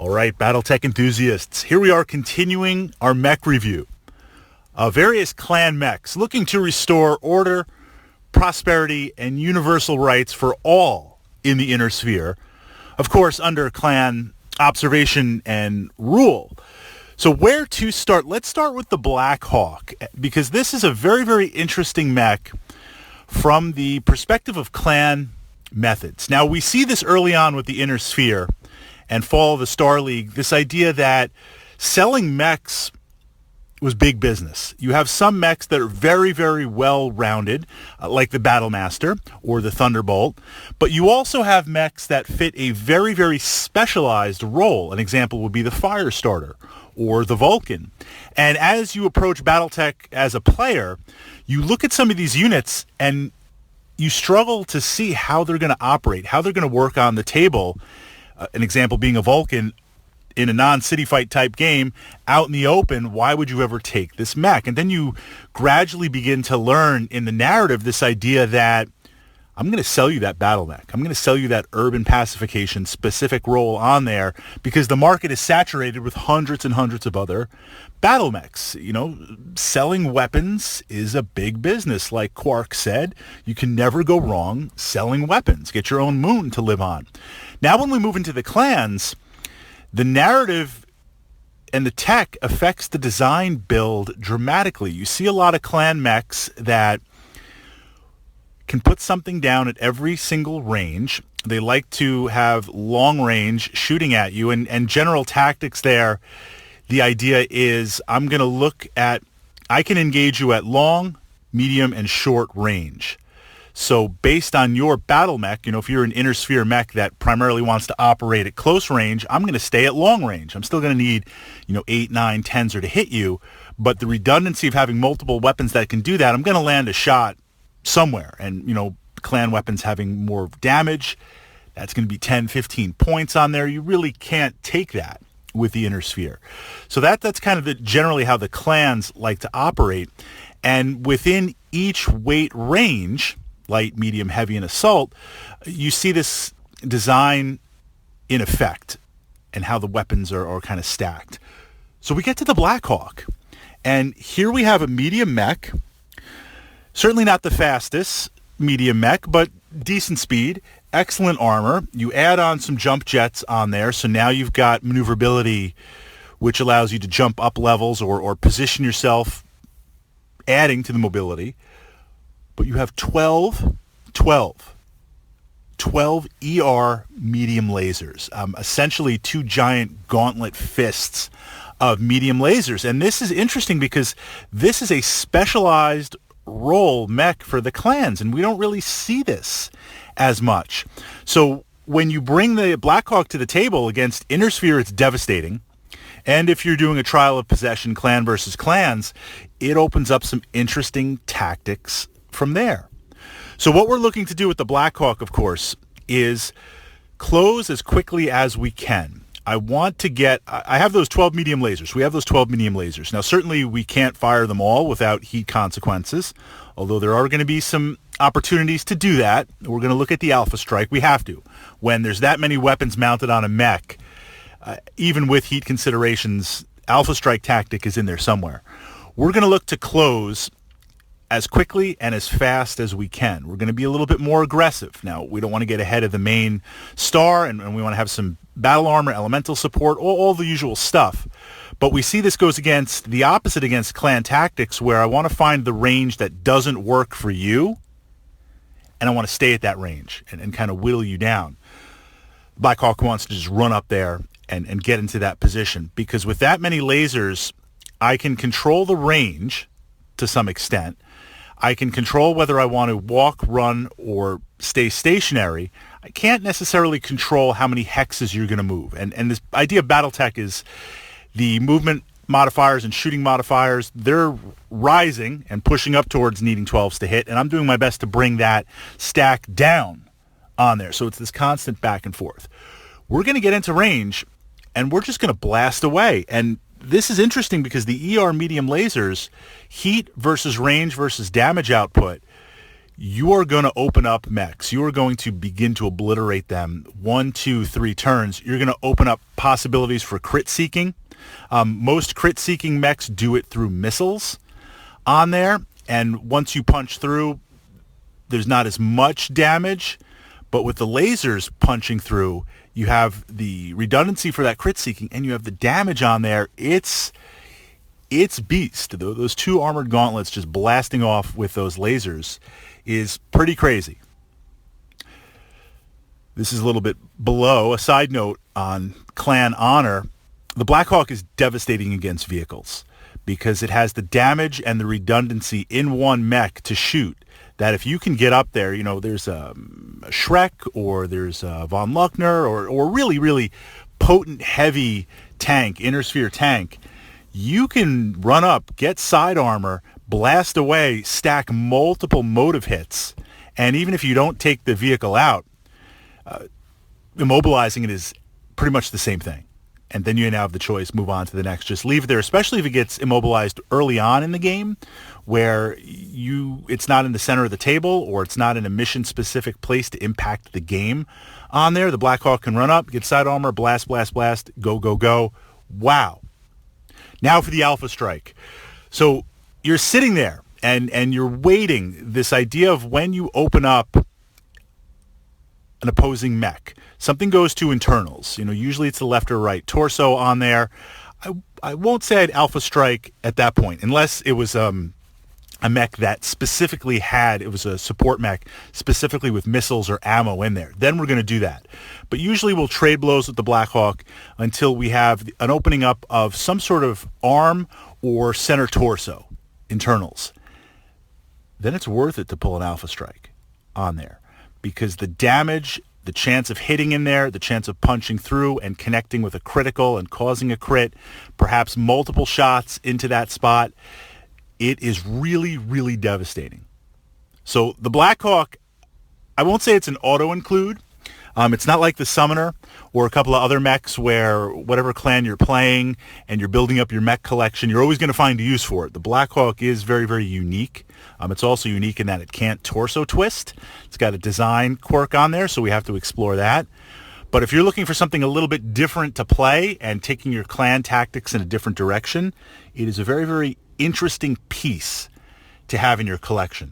All right, Battletech enthusiasts, here we are continuing our mech review of various clan mechs looking to restore order, prosperity, and universal rights for all in the inner sphere, of course under clan observation and rule. So where to start? Let's start with the Blackhawk, because this is a very, very interesting mech from the perspective of clan methods. Now, we see this early on with the inner sphere and Fall of the Star League, this idea that selling mechs was big business. You have some mechs that are very, very well-rounded, like the Battlemaster or the Thunderbolt, but you also have mechs that fit a very, very specialized role. An example would be the Firestarter or the Vulcan. And as you approach Battletech as a player, you look at some of these units and you struggle to see how they're going to operate, how they're going to work on the table. An example being a Vulcan in a non-city fight type game out in the open. Why would you ever take this mech? And then you gradually begin to learn in the narrative this idea that I'm going to sell you that battle mech. I'm going to sell you that urban pacification specific role on there because the market is saturated with hundreds and hundreds of other battle mechs. You know, selling weapons is a big business. Like Quark said, you can never go wrong selling weapons. Get your own moon to live on. Now, when we move into the clans, the narrative and the tech affects the design build dramatically. You see a lot of clan mechs that can put something down at every single range. They like to have long range shooting at you, and general tactics there. The idea is I can engage you at long, medium, and short range. So based on your battle mech, if you're an inner sphere mech that primarily wants to operate at close range, I'm going to stay at long range. I'm still going to need, 8, 9, 10s to hit you. But the redundancy of having multiple weapons that can do that, I'm going to land a shot somewhere. And, clan weapons having more damage, that's going to be 10, 15 points on there. You really can't take that with the inner sphere. So that's kind of generally how the clans like to operate. And within each weight range, light, medium, heavy, and assault, you see this design in effect and how the weapons are kind of stacked. So we get to the Blackhawk, and here we have a medium mech, certainly not the fastest medium mech, but decent speed, excellent armor. You add on some jump jets on there, so now you've got maneuverability, which allows you to jump up levels or position yourself, adding to the mobility. But you have 12 ER medium lasers, essentially two giant gauntlet fists of medium lasers. And this is interesting because this is a specialized role mech for the clans, and we don't really see this as much. So when you bring the Blackhawk to the table against Inner Sphere, it's devastating. And if you're doing a trial of possession, clan versus clans, it opens up some interesting tactics from there. So what we're looking to do with the Blackhawk, of course, is close as quickly as we can. I have those 12 medium lasers. We have those 12 medium lasers. Now, certainly we can't fire them all without heat consequences, although there are going to be some opportunities to do that. We're going to look at the Alpha Strike. We have to. When there's that many weapons mounted on a mech, even with heat considerations, Alpha Strike tactic is in there somewhere. We're going to look to close as quickly and as fast as we can. We're going to be a little bit more aggressive. Now, we don't want to get ahead of the main star, and we want to have some battle armor, elemental support, all the usual stuff. But we see this goes against the opposite against clan tactics, where I want to find the range that doesn't work for you, and I want to stay at that range and kind of whittle you down. Blackhawk wants to just run up there and get into that position, because with that many lasers, I can control the range to some extent. I can control whether I want to walk, run, or stay stationary. I can't necessarily control how many hexes you're going to move. And this idea of Battletech is the movement modifiers and shooting modifiers, they're rising and pushing up towards needing 12s to hit, and I'm doing my best to bring that stack down on there. So it's this constant back and forth. We're going to get into range, and we're just going to blast away. And this is interesting because the ER medium lasers, heat versus range versus damage output, you are going to open up mechs. You are going to begin to obliterate them 1, 2, 3 turns. You're going to open up possibilities for crit seeking. Most crit seeking mechs do it through missiles on there, and once you punch through, there's not as much damage, but with the lasers punching through, you have the redundancy for that crit seeking, and you have the damage on there. It's beast. Those 2 armored gauntlets just blasting off with those lasers is pretty crazy. This is a little bit below. A side note on clan honor, the Blackhawk is devastating against vehicles because it has the damage and the redundancy in one mech to shoot, that if you can get up there, there's a Shrek or there's a Von Luckner or really, really potent, heavy tank, inner sphere tank, you can run up, get side armor, blast away, stack multiple motive hits, and even if you don't take the vehicle out, immobilizing it is pretty much the same thing. And then you now have the choice, move on to the next. Just leave it there, especially if it gets immobilized early on in the game where it's not in the center of the table or it's not in a mission-specific place to impact the game on there. The Blackhawk can run up, get side armor, blast, blast, blast, go, go, go. Wow. Now for the Alpha Strike. So you're sitting there and you're waiting, this idea of when you open up an opposing mech. Something goes to internals. Usually it's the left or right torso on there. I won't say I'd Alpha Strike at that point, unless it was a mech that specifically it was a support mech, specifically with missiles or ammo in there. Then we're going to do that. But usually we'll trade blows with the Blackhawk until we have an opening up of some sort of arm or center torso internals. Then it's worth it to pull an Alpha Strike on there, because the damage, the chance of hitting in there, the chance of punching through and connecting with a critical and causing a crit, perhaps multiple shots into that spot, it is really, really devastating. So the Blackhawk, I won't say it's an auto-include. It's not like the Summoner or a couple of other mechs where whatever clan you're playing and you're building up your mech collection, you're always going to find a use for it. The Blackhawk is very, very unique. It's also unique in that it can't torso twist. It's got a design quirk on there, so we have to explore that. But if you're looking for something a little bit different to play and taking your clan tactics in a different direction, it is a very, very interesting piece to have in your collection.